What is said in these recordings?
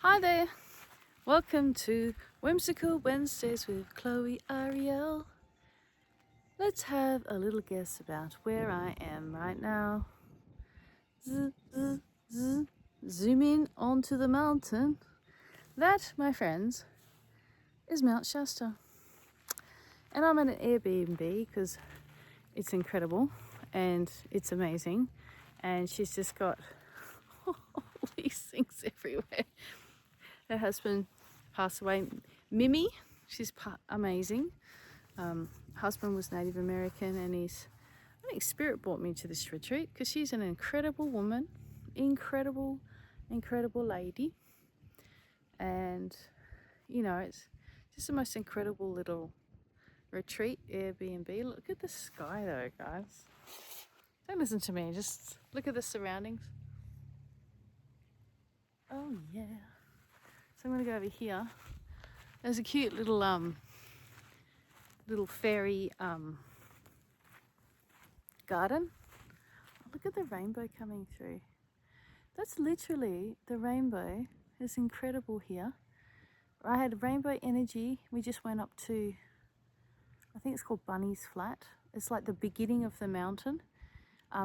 Hi there, welcome to Whimsical Wednesdays with Chloe Ariell. Let's have a little guess about where I am right now. Zoom in onto the mountain. That, my friends, is Mount Shasta. And I'm at an Airbnb because it's incredible and it's amazing. And she's just got all these things everywhere. Her husband passed away. Mimi, she's amazing. Husband was Native American, and I think Spirit brought me to this retreat because she's an incredible woman, incredible lady, and it's just the most incredible little retreat Airbnb. Look at the sky though, guys. Don't listen to me, just look at the surroundings. Oh yeah. So I'm gonna go over here. There's a cute little fairy garden. Oh, look at the rainbow coming through. That's literally the rainbow. It's incredible here. I had rainbow energy. We just went up to, I think it's called Bunny's Flat. It's like the beginning of the mountain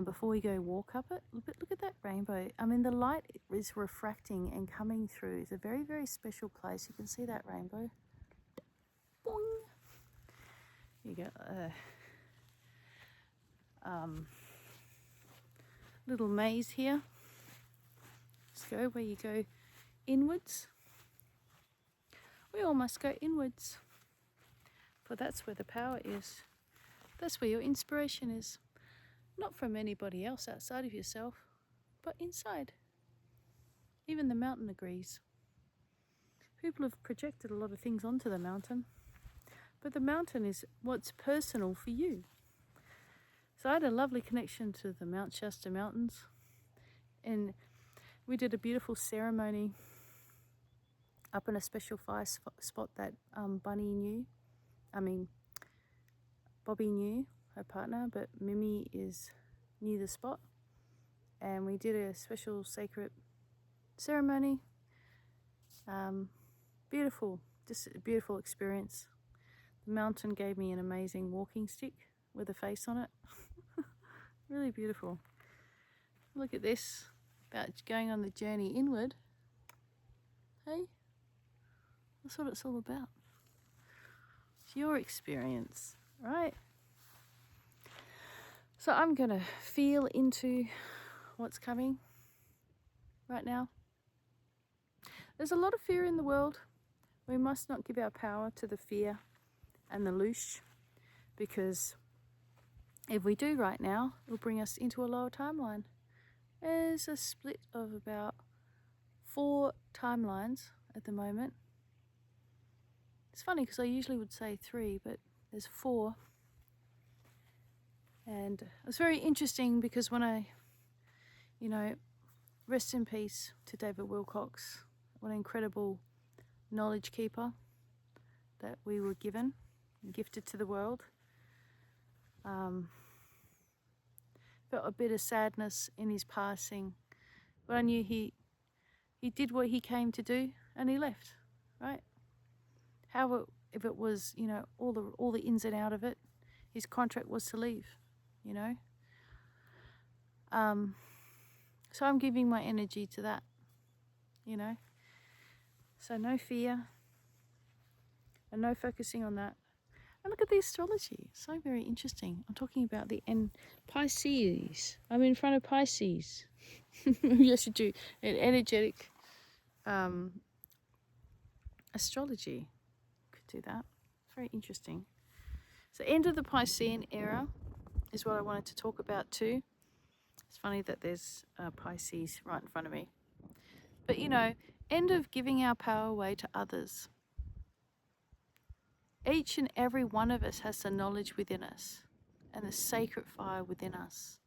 before we go walk up it. Look at that rainbow. I mean, the light is refracting and coming through. It's a very, very special place. You can see that rainbow. Boing. You go. Little maze here. Let's go where you go inwards. We all must go inwards, for that's where the power is. That's where your inspiration is. Not from anybody else outside of yourself, but inside. Even the mountain agrees. People have projected a lot of things onto the mountain, but the mountain is what's personal for you. So I had a lovely connection to the Mount Shasta Mountains, and we did a beautiful ceremony up in a special fire spot that Bobby knew, her partner, but Mimi knew the spot. And we did a special sacred ceremony. Beautiful, just a beautiful experience. The mountain gave me an amazing walking stick with a face on it. Really beautiful. Look at this, about going on the journey inward. Hey, that's what it's all about. It's your experience, right? So I'm gonna feel into what's coming right now. There's a lot of fear in the world. We must not give our power to the fear and the loosh, because if we do right now, it'll bring us into a lower timeline. There's a split of about 4 timelines at the moment. It's funny because I usually would say 3, but there's 4. And it's very interesting because when I, rest in peace to David Wilcox, what an incredible knowledge keeper that we were gifted to the world. Felt a bit of sadness in his passing, but I knew he did what he came to do and he left, right? If it was, all the ins and out of it, his contract was to leave, So I'm giving my energy to that, So no fear and no focusing on that. And look at the astrology. It's so very interesting. I'm talking about the Pisces. I'm in front of Pisces. Maybe I should do an energetic astrology. Could do that. It's very interesting. So end of the Piscean era is what I wanted to talk about too. It's funny that there's Pisces right in front of me. But end of giving our power away to others. Each and every one of us has the knowledge within us and the sacred fire within us.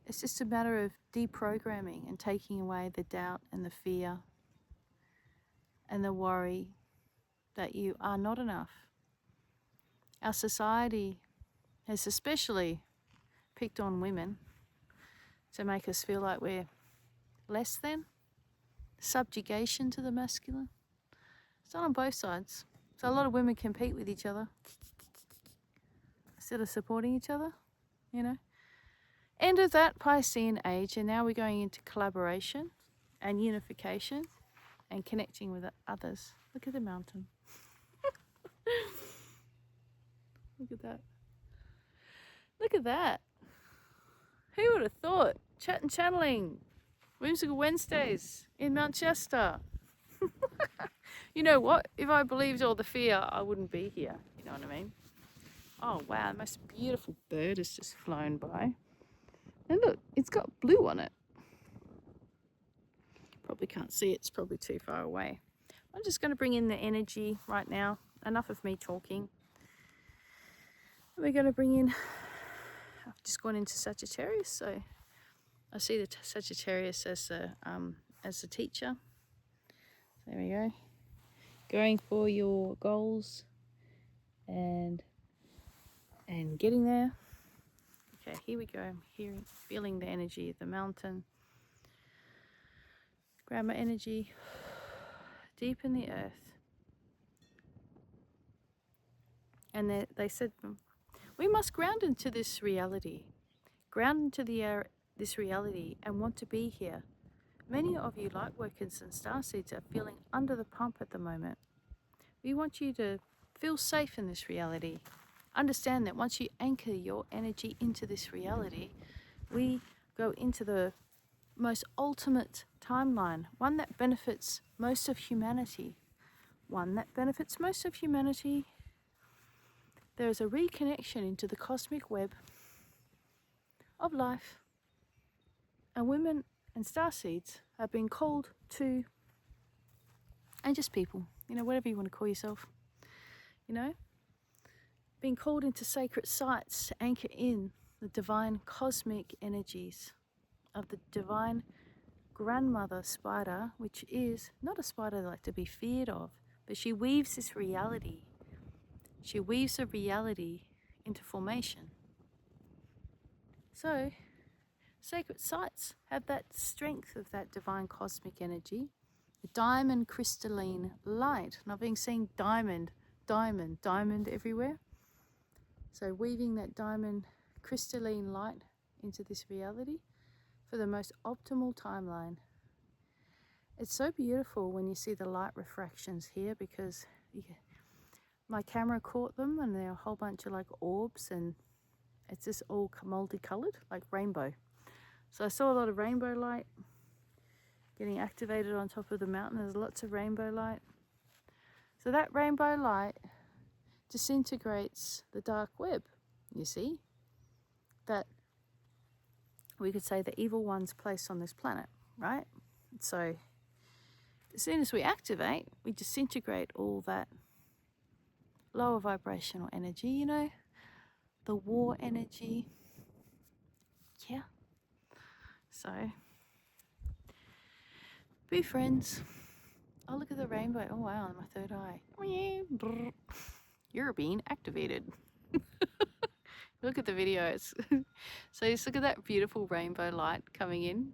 It's just a matter of deprogramming and taking away the doubt and the fear and the worry that you are not enough. Our society has especially picked on women to make us feel like we're less than. subjugation to the masculine. It's done on both sides. So a lot of women compete with each other instead of supporting each other, you know. End of that Piscean age, and now we're going into collaboration and unification and connecting with others. Look at the mountain. Look at that. Look at that. Who would have thought? Chat and channeling. Whimsical Wednesdays in Mount Shasta. You know what? If I believed all the fear, I wouldn't be here. You know what I mean? Oh, wow. The most beautiful bird has just flown by. And look, it's got blue on it. Probably can't see it. It's probably too far away. I'm just going to bring in the energy right now. Enough of me talking. We're going to bring in... I've just gone into Sagittarius, so I see the Sagittarius as the teacher. There we go. Going for your goals and getting there. Okay, here we go. I'm feeling the energy of the mountain. Grab my energy deep in the earth. And they said, we must ground into this reality. Ground into this reality and want to be here. Many of you light workers and starseeds are feeling under the pump at the moment. We want you to feel safe in this reality. Understand that once you anchor your energy into this reality, we go into the most ultimate timeline, one that benefits most of humanity. One that benefits most of humanity. There is a reconnection into the cosmic web of life, and women and starseeds have been called to, and just people, you know, whatever you want to call yourself, you know, being called into sacred sites to anchor in the divine cosmic energies of the divine grandmother spider, which is not a spider like to be feared of, but she weaves this reality. She weaves a reality into formation. So, sacred sites have that strength of that divine cosmic energy, the diamond crystalline light. And I've been seeing diamond everywhere. So weaving that diamond crystalline light into this reality for the most optimal timeline. It's so beautiful when you see the light refractions here, because my camera caught them and they're a whole bunch of like orbs, and it's just all multicolored, like rainbow. So I saw a lot of rainbow light getting activated on top of the mountain. There's lots of rainbow light. So that rainbow light disintegrates the dark web, you see, that we could say the evil one's placed on this planet, right? So as soon as we activate, we disintegrate all that lower vibrational energy, you know, the war energy. Yeah. So be friends. Oh, look at the rainbow. Oh, wow, my third eye. You're being activated. Look at the videos. So just look at that beautiful rainbow light coming in.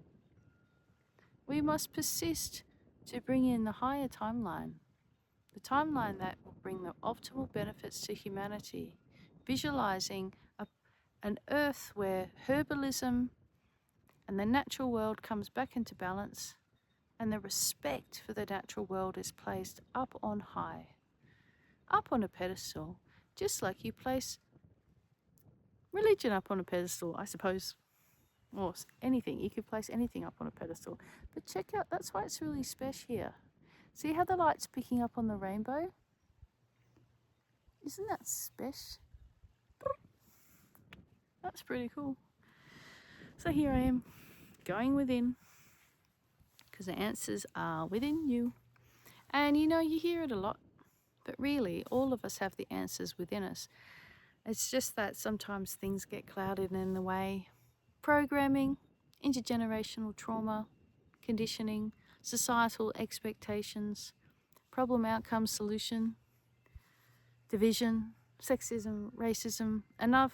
We must persist to bring in the higher timeline. The timeline that will bring the optimal benefits to humanity. Visualizing an earth where herbalism and the natural world comes back into balance, and the respect for the natural world is placed up on high, up on a pedestal, just like you place religion up on a pedestal, I suppose, or anything. You could place anything up on a pedestal. But check out, that's why it's really special here. See how the light's picking up on the rainbow? Isn't that special? That's pretty cool. So here I am, going within, because the answers are within you. And you know, you hear it a lot, but really all of us have the answers within us. It's just that sometimes things get clouded in the way. Programming, intergenerational trauma, conditioning, societal expectations, problem, outcome, solution, division, sexism, racism. Enough.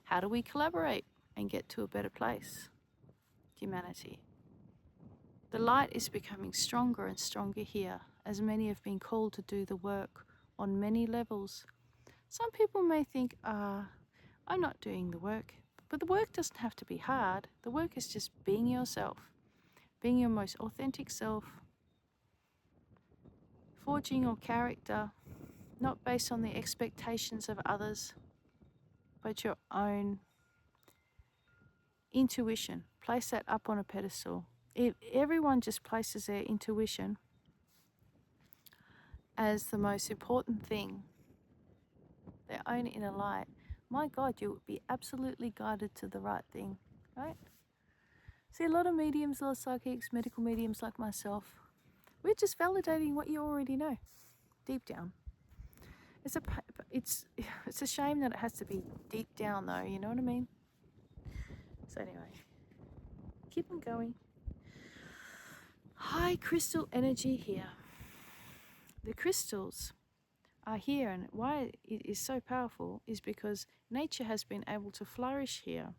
How do we collaborate and get to a better place? Humanity. The light is becoming stronger and stronger here, as many have been called to do the work on many levels. Some people may think, I'm not doing the work. But the work doesn't have to be hard. The work is just being yourself, being your most authentic self, forging your character, not based on the expectations of others, but your own intuition. Place that up on a pedestal. If everyone just places their intuition as the most important thing, their own inner light, my God, you would be absolutely guided to the right thing, right? See, a lot of mediums, a lot of psychics, medical mediums like myself, we're just validating what you already know, deep down. It's a shame that it has to be deep down, though. You know what I mean? So anyway, keep on going. High crystal energy here. The crystals are here, and why it is so powerful is because nature has been able to flourish here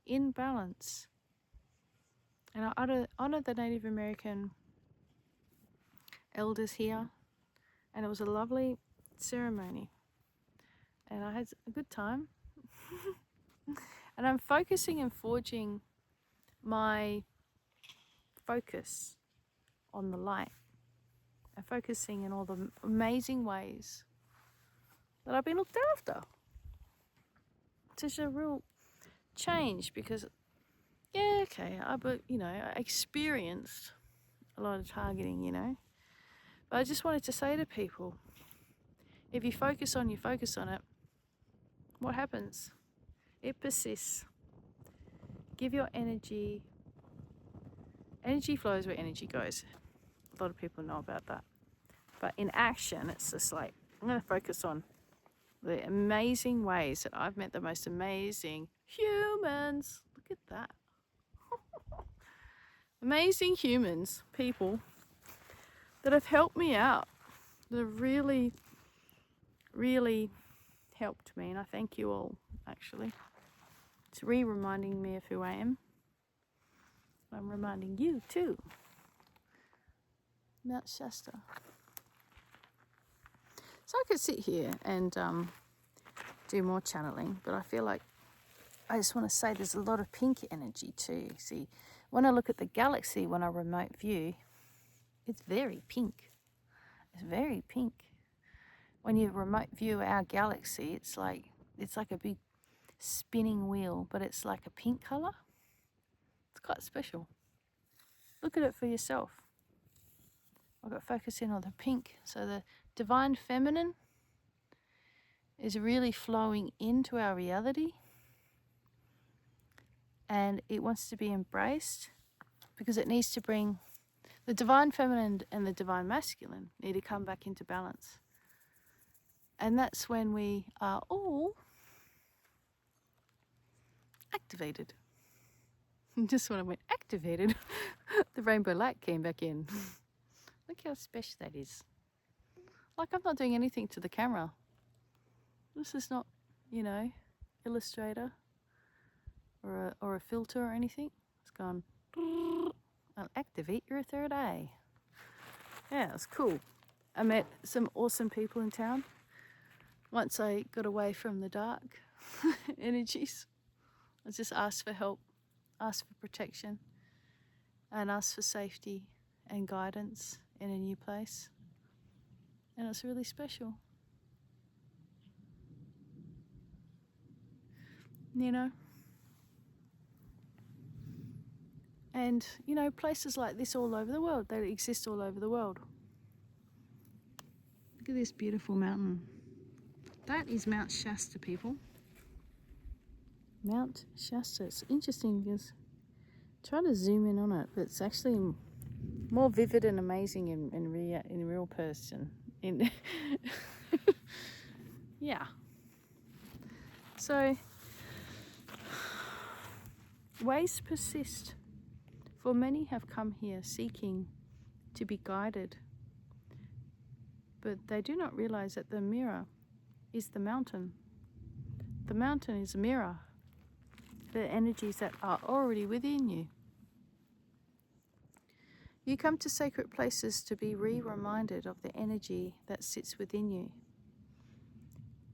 in balance. And I honor the Native American elders here, and it was a lovely ceremony, and I had a good time. And I'm focusing and forging my focus on the light and focusing in all the amazing ways that I've been looked after. It's just a real change because, I experienced a lot of targeting, But I just wanted to say to people, if you focus on it, what happens? It persists. Give your energy. Energy flows where energy goes. A lot of people know about that. But in action, it's just like, I'm going to focus on the amazing ways that I've met the most amazing humans. Look at that. Amazing humans, people that have helped me out, that have really, really helped me. And I thank you all, actually. It's reminding me of who I am. I'm reminding you too. Mount Shasta. So I could sit here and do more channeling, but I feel like I just want to say there's a lot of pink energy too. See, when I look at the galaxy, when I remote view, it's very pink. It's very pink. When you remote view our galaxy, it's like a big spinning wheel, but it's like a pink color. It's quite special. Look at it for yourself. I've got focus in on the pink. So the divine feminine is really flowing into our reality, and it wants to be embraced because it needs to bring the divine feminine and the divine masculine need to come back into balance. And that's when we are all activated. Just when I went activated, the rainbow light came back in. Look how special that is. Like, I'm not doing anything to the camera. This is not, Illustrator or a filter or anything. It's gone, I'll activate your third eye. Yeah, it was cool. I met some awesome people in town. Once I got away from the dark energies, I just asked for help, asked for protection, and asked for safety and guidance in a new place. And it's really special. And, places like this all over the world, they exist all over the world. Look at this beautiful mountain. That is Mount Shasta, people. Mount Shasta. It's interesting because I try to zoom in on it, but it's actually more vivid and amazing in real person. Yeah. So, ways persist. For many have come here seeking to be guided, but they do not realize that the mirror is the mountain. The mountain is a mirror. The energies that are already within you. You come to sacred places to be reminded of the energy that sits within you.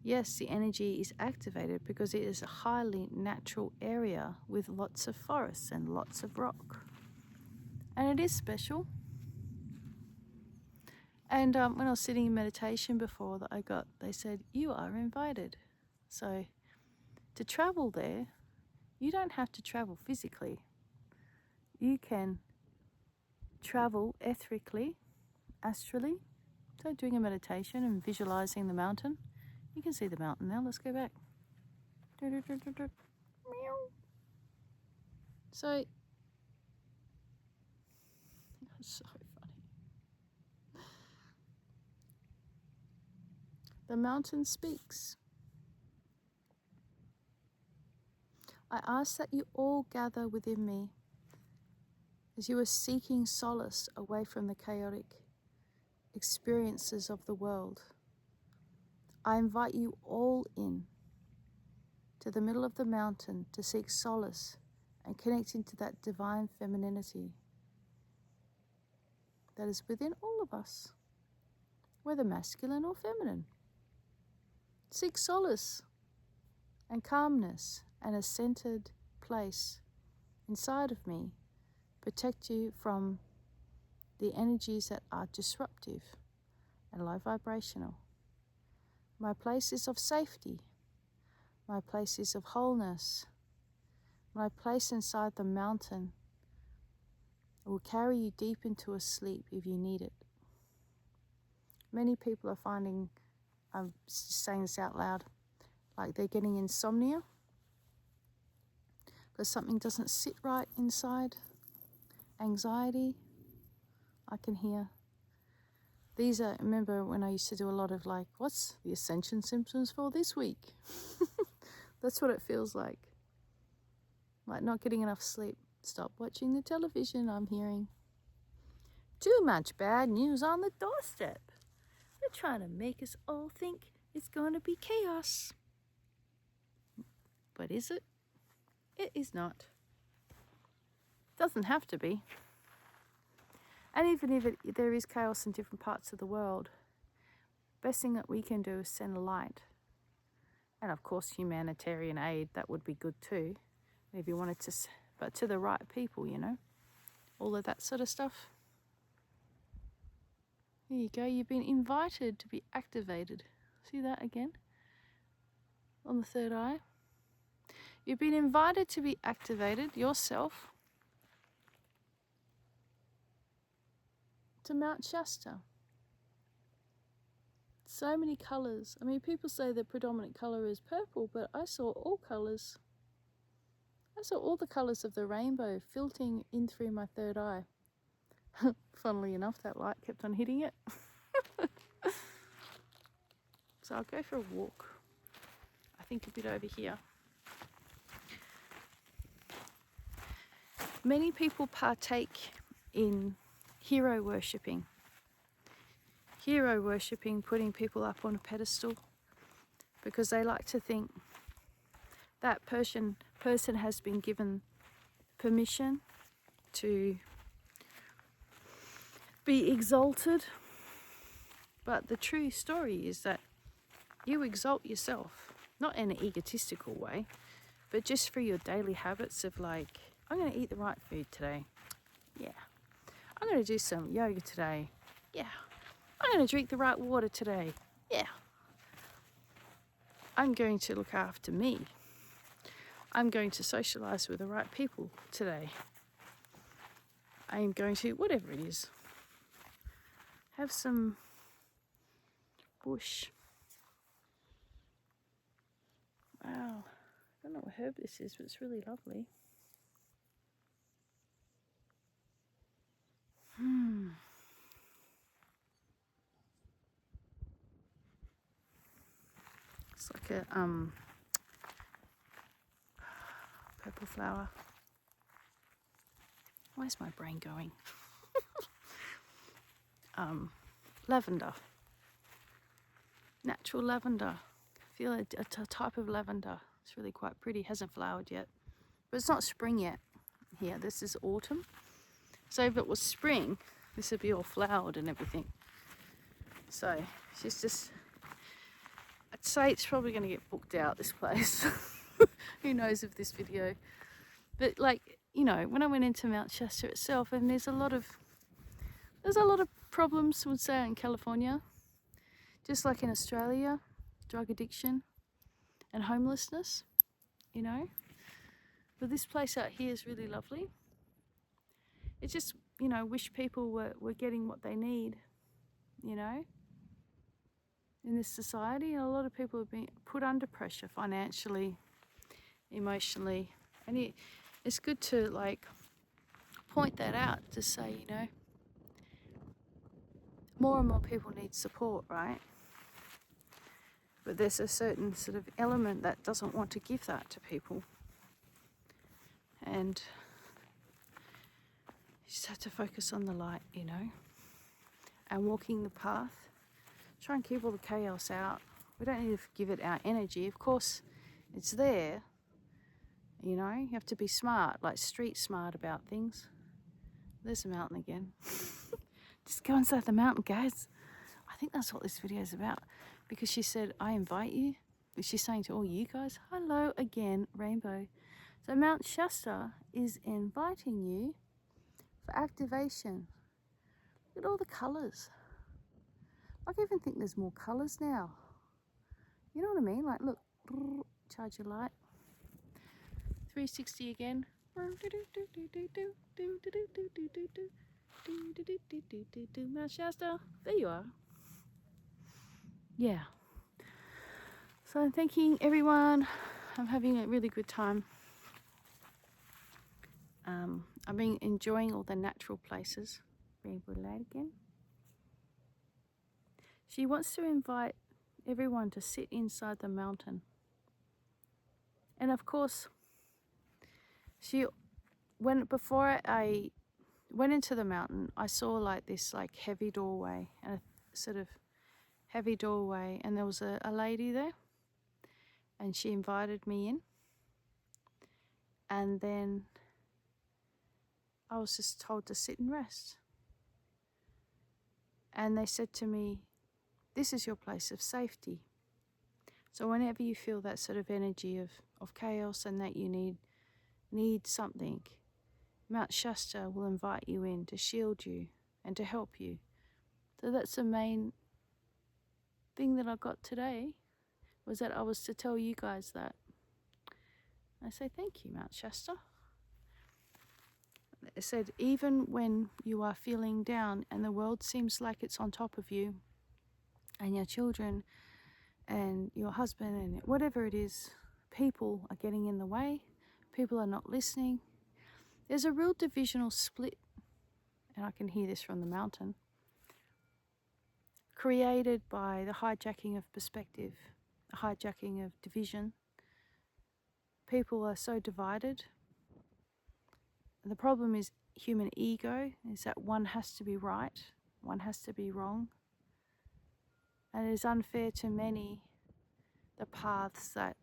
Yes, the energy is activated because it is a highly natural area with lots of forests and lots of rock. And it is special. And when I was sitting in meditation before, they said, you are invited. So to travel there, you don't have to travel physically. You can travel ethically, astrally. So doing a meditation and visualizing the mountain. You can see the mountain now. Let's go back. So, so funny. The mountain speaks. I ask that you all gather within me as you are seeking solace away from the chaotic experiences of the world. I invite you all in to the middle of the mountain to seek solace and connect into that divine femininity that is within all of us, whether masculine or feminine. Seek solace and calmness and a centered place inside of me. Protect you from the energies that are disruptive and low vibrational. My place is of safety. My place is of wholeness. My place inside the mountain will carry you deep into a sleep if you need it. Many people are finding, I'm saying this out loud, like they're getting insomnia because something doesn't sit right inside. Anxiety, I can hear. These are, remember when I used to do a lot of like, what's the ascension symptoms for this week? That's what it feels like not getting enough sleep. Stop watching the television, I'm hearing. Too much bad news on the doorstep. They're trying to make us all think it's going to be chaos. But is it? It is not. Doesn't have to be. And even if there is chaos in different parts of the world, best thing that we can do is send light. And of course, humanitarian aid, that would be good too. If you wanted to, but to the right people, all of that sort of stuff. Here you go, you've been invited to be activated. See that again? On the third eye. You've been invited to be activated yourself to Mount Shasta. So many colours. I mean, people say the predominant colour is purple, but I saw all colours. I saw all the colours of the rainbow filtering in through my third eye. Funnily enough, that light kept on hitting it. So I'll go for a walk. I think a bit over here. Many people partake in hero worshipping. Hero worshipping, putting people up on a pedestal because they like to think that person has been given permission to be exalted. But the true story is that you exalt yourself, not in an egotistical way, but just for your daily habits of like, I'm going to eat the right food today. Yeah. I'm going to do some yoga today. Yeah. I'm going to drink the right water today. Yeah. I'm going to look after me. I'm going to socialize with the right people today. I am going to, whatever it is, have some bush. Wow. I don't know what herb this is, but it's really lovely. It's like a purple flower. Where's my brain going? Lavender. Natural lavender. I feel a type of lavender. It's really quite pretty. Hasn't flowered yet. But it's not spring yet. Here, this is autumn. So if it was spring, this would be all flowered and everything. So she's just, I'd say it's probably going to get booked out, this place. Who knows of this video. But like, you know, when I went into Mount Shasta itself, and there's a lot of problems, I would say, in California, just like in Australia, drug addiction and homelessness, you know. But this place out here is really lovely. It just, you know, wish people were getting what they need, you know, in this society. And a lot of people have been put under pressure financially, emotionally, and it's good to like point that out, to say, you know, more and more people need support, right? But there's a certain sort of element that doesn't want to give that to people, and you just have to focus on the light, you know, and walking the path. Try and keep all the chaos out. We don't need to give it our energy. Of course, it's there. You know, you have to be smart, like street smart about things. There's a mountain again. Just go inside the mountain, guys. I think that's what this video is about. Because she said, I invite you. But she's saying to all you guys, hello again, Rainbow. So Mount Shasta is inviting you for activation. Look at all the colours. I even think there's more colours now. You know what I mean? Like, look, charge your light. 360 again. Mount Shasta, there you are. Yeah. So I'm thanking everyone. I'm having a really good time. I've been enjoying all the natural places. Rainbow light again. She wants to invite everyone to sit inside the mountain. And of course, before I went into the mountain, I saw like this like heavy doorway, and a sort of heavy doorway, and there was a lady there, and she invited me in. And then I was just told to sit and rest. And they said to me, this is your place of safety. So whenever you feel that sort of energy of chaos and that you need something, Mount Shasta will invite you in to shield you and to help you. So that's the main thing that I got today, was that I was to tell you guys that. I say thank you, Mount Shasta. It said, even when you are feeling down and the world seems like it's on top of you, and your children and your husband and whatever it is, people are getting in the way, people are not listening. There's a real divisional split, and I can hear this from the mountain, created by the hijacking of perspective, the hijacking of division. People are so divided. And the problem is human ego, is that one has to be right, one has to be wrong. And it is unfair to many, the paths that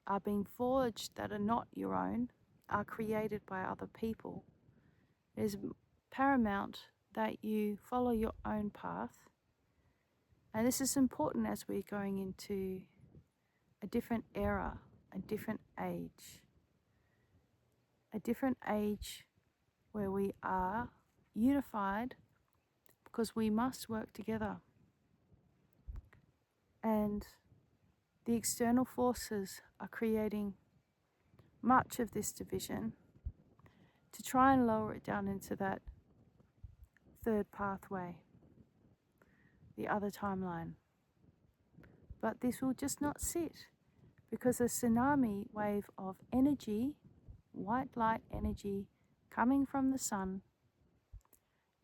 are being forged that are not your own, are created by other people. It is paramount that you follow your own path. And this is important as we're going into a different era, a different age where we are unified because we must work together. And the external forces are creating much of this division to try and lower it down into that third pathway, the other timeline. But this will just not sit, because a tsunami wave of energy, white light energy coming from the sun,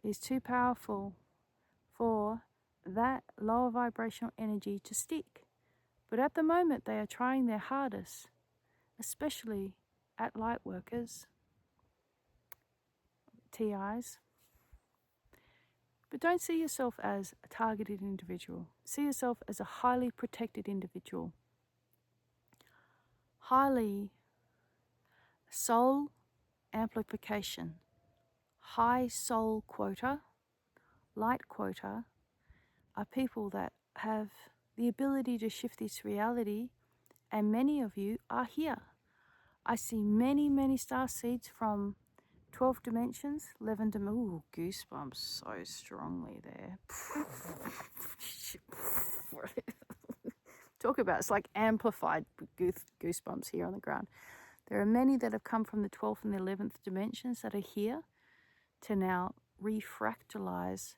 is too powerful for that lower vibrational energy to stick. But at the moment they are trying their hardest, especially at light workers, TIs. But don't see yourself as a targeted individual. See yourself as a highly protected individual. Highly soul amplification. high soul quota, light quota, are people that have the ability to shift this reality, and many of you are here. I see many, many star seeds from 12 dimensions, 11 dimensions. Ooh, goosebumps so strongly there. Talk about, it's like amplified goosebumps here on the ground. There are many that have come from the 12th and the 11th dimensions that are here to now refractalize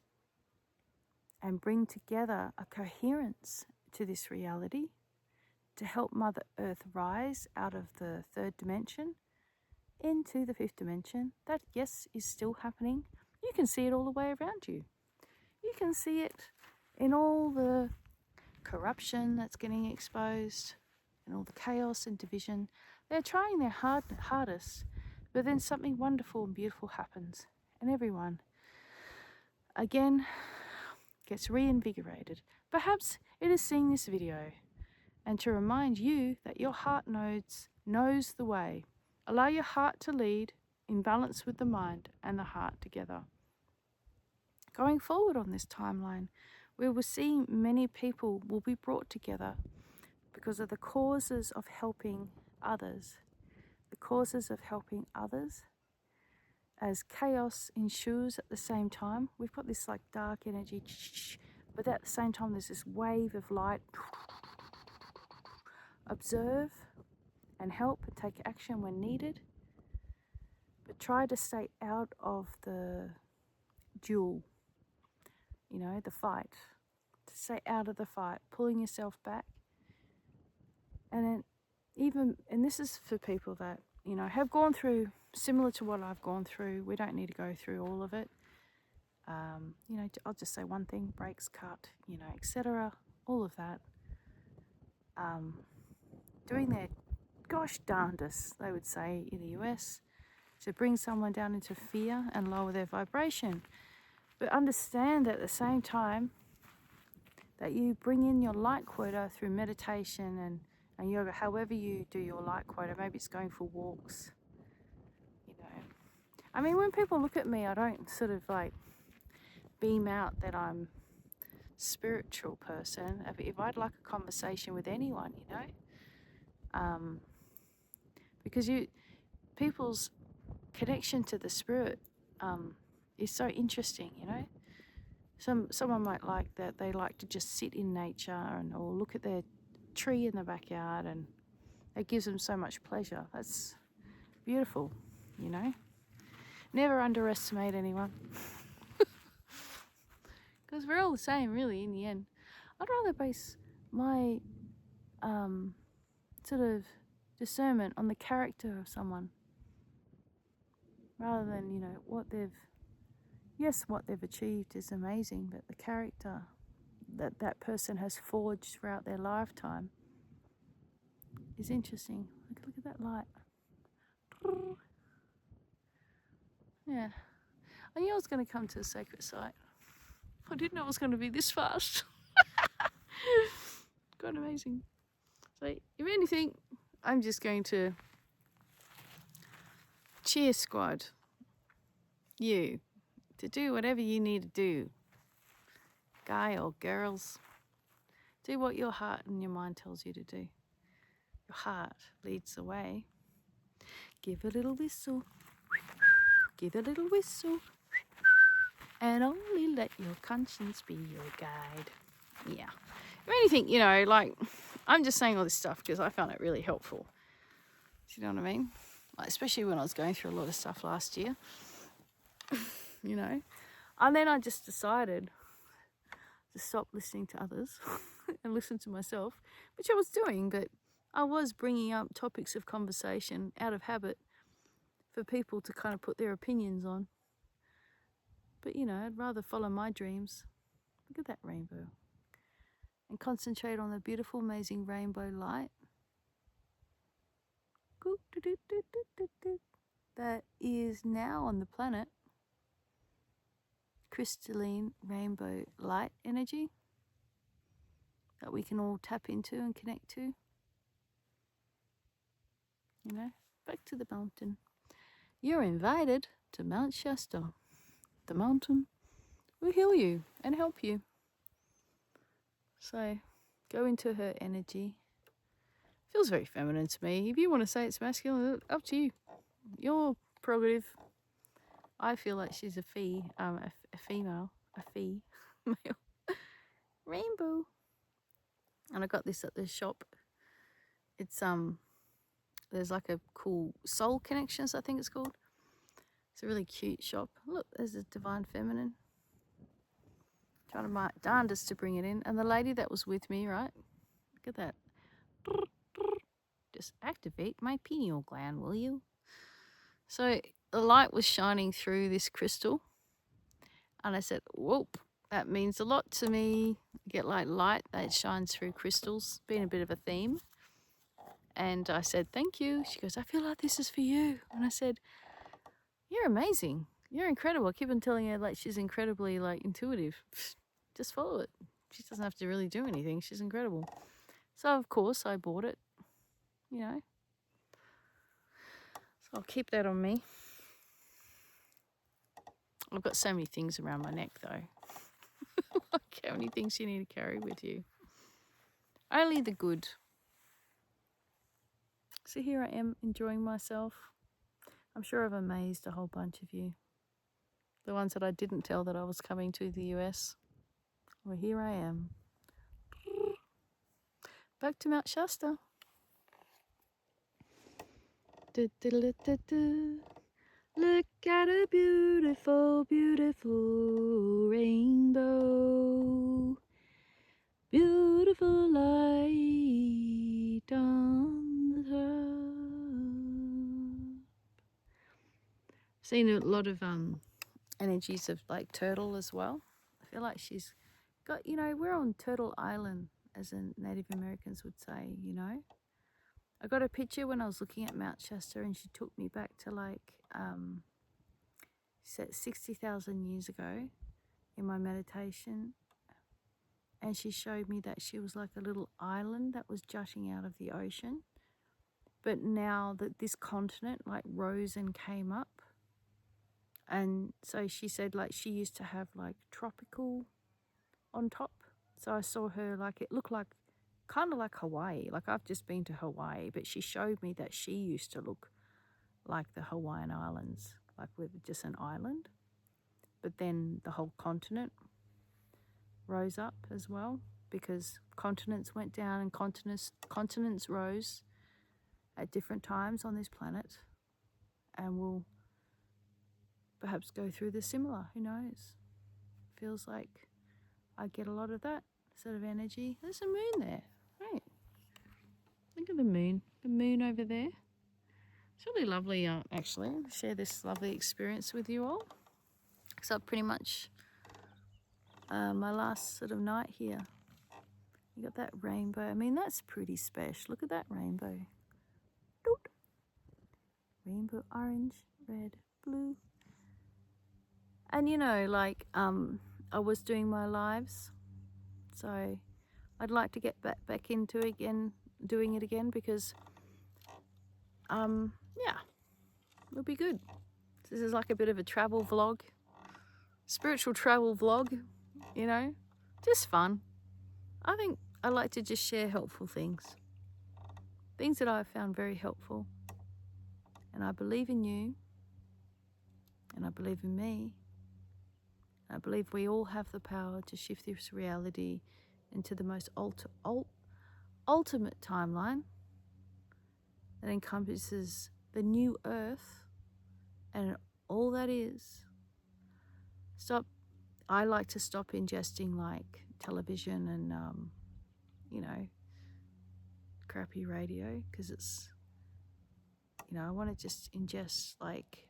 and bring together a coherence to this reality to help Mother Earth rise out of the 3rd dimension into the 5th dimension. That, yes, is still happening. You can see it all the way around you. You can see it in all the corruption that's getting exposed and all the chaos and division. They're trying their hardest, but then something wonderful and beautiful happens, and everyone again gets reinvigorated. Perhaps it is seeing this video and to remind you that your heart knows the way. Allow your heart to lead in balance with the mind and the heart together. Going forward on this timeline, we will see many people will be brought together because of the causes of helping others. The causes of helping others. As chaos ensues at the same time, we've got this like dark energy, but at the same time there's this wave of light. Observe and help and take action when needed, but try to stay out of the duel, the fight. To stay out of the fight, pulling yourself back. And then and this is for people that, have gone through similar to what I've gone through. We don't need to go through all of it. I'll just say one thing: brakes cut, etc. All of that. Doing their gosh darndest, they would say in the US, to bring someone down into fear and lower their vibration. But understand at the same time that you bring in your light quota through meditation and yoga, however you do your light quota. Maybe it's going for walks. I mean, when people look at me, I don't sort of like beam out that I'm spiritual person. If I'd like a conversation with anyone, because people's connection to the spirit is so interesting, Someone might like that. They like to just sit in nature or look at their tree in the backyard, and it gives them so much pleasure. That's beautiful, Never underestimate anyone. Because we're all the same, really, in the end. I'd rather base my sort of discernment on the character of someone rather than, what they've achieved is amazing, but the character that person has forged throughout their lifetime is interesting. Look at that light. Yeah. I knew I was going to come to a sacred site. I didn't know it was going to be this fast. Quite amazing. So, if anything, I'm just going to cheer squad you to do whatever you need to do. Guy or girls, do what your heart and your mind tells you to do. Your heart leads the way. Give a little whistle. Give a little whistle. And only let your conscience be your guide. Yeah. If anything, I'm just saying all this stuff because I found it really helpful. Do you know what I mean? Like, especially when I was going through a lot of stuff last year. And then I just decided to stop listening to others and listen to myself, which I was doing, but I was bringing up topics of conversation out of habit for people to kind of put their opinions on. But, I'd rather follow my dreams. Look at that rainbow. And concentrate on the beautiful, amazing rainbow light that is now on the planet. Crystalline rainbow light energy that we can all tap into and connect to. Back to the mountain. You're invited to Mount Shasta. the mountain will heal you and help you. So go into her energy. Feels very feminine to me. If you want to say it's masculine, up to you. Your prerogative. I feel like she's a female, male, rainbow. And I got this at the shop. It's there's like a cool Soul Connections, I think it's called. It's a really cute shop. Look, there's a Divine Feminine. Trying to my darndest to bring it in. And the lady that was with me, right? Look at that. Just activate my pineal gland, will you? So the light was shining through this crystal. And I said, whoop, that means a lot to me. Get like light that shines through crystals. Been a bit of a theme. And I said, thank you. She goes, I feel like this is for you. And I said, you're amazing. You're incredible. I keep on telling her like she's incredibly like intuitive. Just follow it. She doesn't have to really do anything. She's incredible. So of course I bought it, you know. So I'll keep that on me. I've got so many things around my neck though. Like how many things you need to carry with you? Only the good. So here I am enjoying myself. I'm sure I've amazed a whole bunch of you. The ones that I didn't tell that I was coming to the US. Well, here I am. Back to Mount Shasta. Look at a beautiful, beautiful rainbow. Beautiful light on the top. Seen a lot of energies of like turtle as well. I feel like she's got, you know, we're on Turtle Island, as in Native Americans would say, you know. I got a picture when I was looking at Mount Shasta and she took me back to like 60,000 years ago in my meditation. And she showed me that she was like a little island that was jutting out of the ocean. But now that this continent like rose and came up. And so she said like she used to have like tropical on top. So I saw her like it looked like kind of like Hawaii. Like I've just been to Hawaii, but she showed me that she used to look like the Hawaiian Islands, like with just an island. But then the whole continent rose up as well because continents went down and continents rose at different times on this planet, and will perhaps go through the similar. Who knows? Feels like I get a lot of that sort of energy. There's a moon there. Right. Look at the moon. The moon over there. It's really lovely, actually, to share this lovely experience with you all. So pretty much my last sort of night here. You got that rainbow. I mean, that's pretty special. Look at that rainbow. Doot. Rainbow, orange, red, blue. And you know, like I was doing my lives, so I'd like to get back into it again, doing it again, because yeah, it'll be good. This is like a bit of a travel vlog, spiritual travel vlog, you know, just fun. I think I like to just share helpful things that I've found very helpful. And I believe in you, and I believe in me. I believe we all have the power to shift this reality into the most ultimate timeline that encompasses the new earth and all that is. I like to stop ingesting like television and, you know, crappy radio, because it's, you know, I want to just ingest like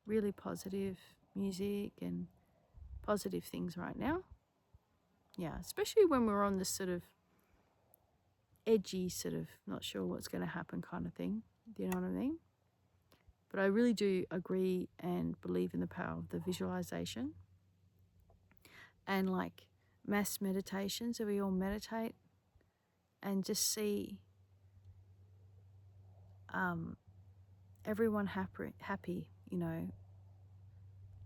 really positive music and positive things right now. Yeah, especially when we're on this sort of edgy, sort of not sure what's going to happen kind of thing. Do you know what I mean? But I really do agree and believe in the power of the visualization and like mass meditation. So we all meditate and just see everyone happy, you know,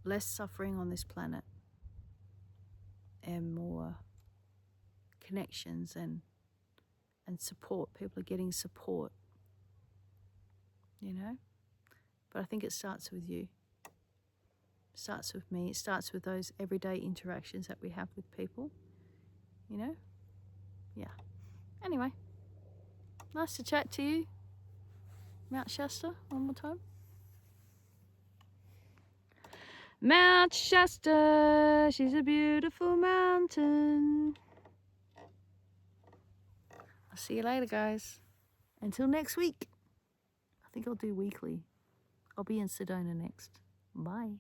less suffering on this planet and more connections and support. People are getting support, you know. But I think it starts with you. It starts with me. It starts with those everyday interactions that we have with people, you know. Yeah. Anyway, nice to chat to you. Mount Shasta, one more time. Mount Shasta, she's a beautiful mountain. I'll see you later, guys. Until next week. I think I'll do weekly. I'll be in Sedona next. Bye.